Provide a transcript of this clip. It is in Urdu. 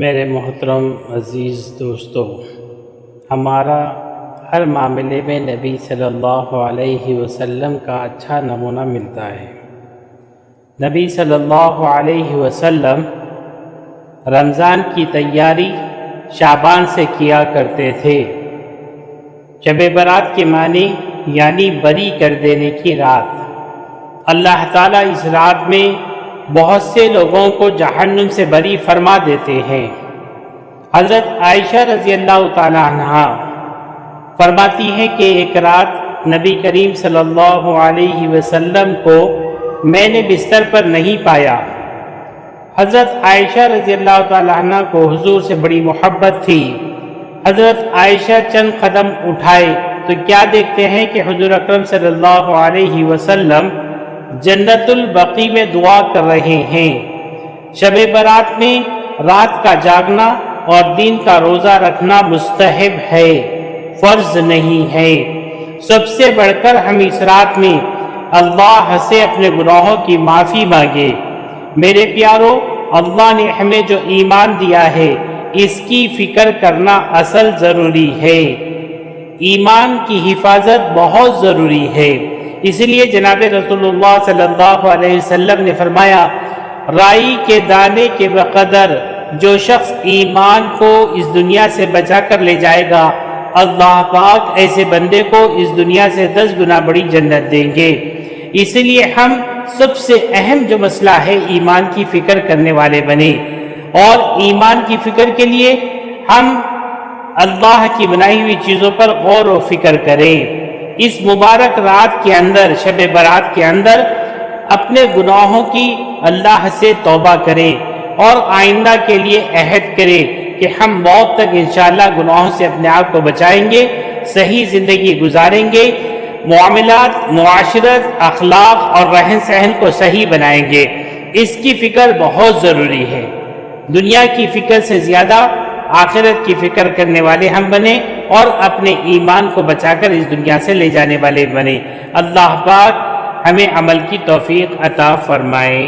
میرے محترم عزیز دوستو، ہمارا ہر معاملے میں نبی صلی اللہ علیہ وسلم کا اچھا نمونہ ملتا ہے۔ نبی صلی اللہ علیہ وسلم رمضان کی تیاری شعبان سے کیا کرتے تھے۔ شب برات کے معنی یعنی بری کر دینے کی رات۔ اللہ تعالیٰ اس رات میں بہت سے لوگوں کو جہنم سے بری فرما دیتے ہیں۔ حضرت عائشہ رضی اللہ تعالی عنہا فرماتی ہیں کہ ایک رات نبی کریم صلی اللہ علیہ وسلم کو میں نے بستر پر نہیں پایا۔ حضرت عائشہ رضی اللہ تعالی عنہ کو حضور سے بڑی محبت تھی۔ حضرت عائشہ چند قدم اٹھائے تو کیا دیکھتے ہیں کہ حضور اکرم صلی اللہ علیہ وسلم جنت البقیع میں دعا کر رہے ہیں۔ شب برات میں رات کا جاگنا اور دن کا روزہ رکھنا مستحب ہے، فرض نہیں ہے۔ سب سے بڑھ کر ہم اس رات میں اللہ سے اپنے گناہوں کی معافی مانگے۔ میرے پیارو، اللہ نے ہمیں جو ایمان دیا ہے اس کی فکر کرنا اصل ضروری ہے۔ ایمان کی حفاظت بہت ضروری ہے۔ اس لیے جناب رسول اللہ صلی اللہ علیہ وسلم نے فرمایا، رائی کے دانے کے بقدر جو شخص ایمان کو اس دنیا سے بچا کر لے جائے گا، اللہ پاک ایسے بندے کو اس دنیا سے 10 گنا بڑی جنت دیں گے۔ اس لیے ہم سب سے اہم جو مسئلہ ہے ایمان کی فکر کرنے والے بنے، اور ایمان کی فکر کے لیے ہم اللہ کی بنائی ہوئی چیزوں پر غور و فکر کریں۔ اس مبارک رات کے اندر، شب برات کے اندر اپنے گناہوں کی اللہ سے توبہ کریں اور آئندہ کے لیے عہد کریں کہ ہم موت تک انشاءاللہ گناہوں سے اپنے آپ کو بچائیں گے، صحیح زندگی گزاریں گے، معاملات، معاشرت، اخلاق اور رہن سہن کو صحیح بنائیں گے۔ اس کی فکر بہت ضروری ہے۔ دنیا کی فکر سے زیادہ آخرت کی فکر کرنے والے ہم بنیں اور اپنے ایمان کو بچا کر اس دنیا سے لے جانے والے بنیں۔ اللہ پاک ہمیں عمل کی توفیق عطا فرمائے۔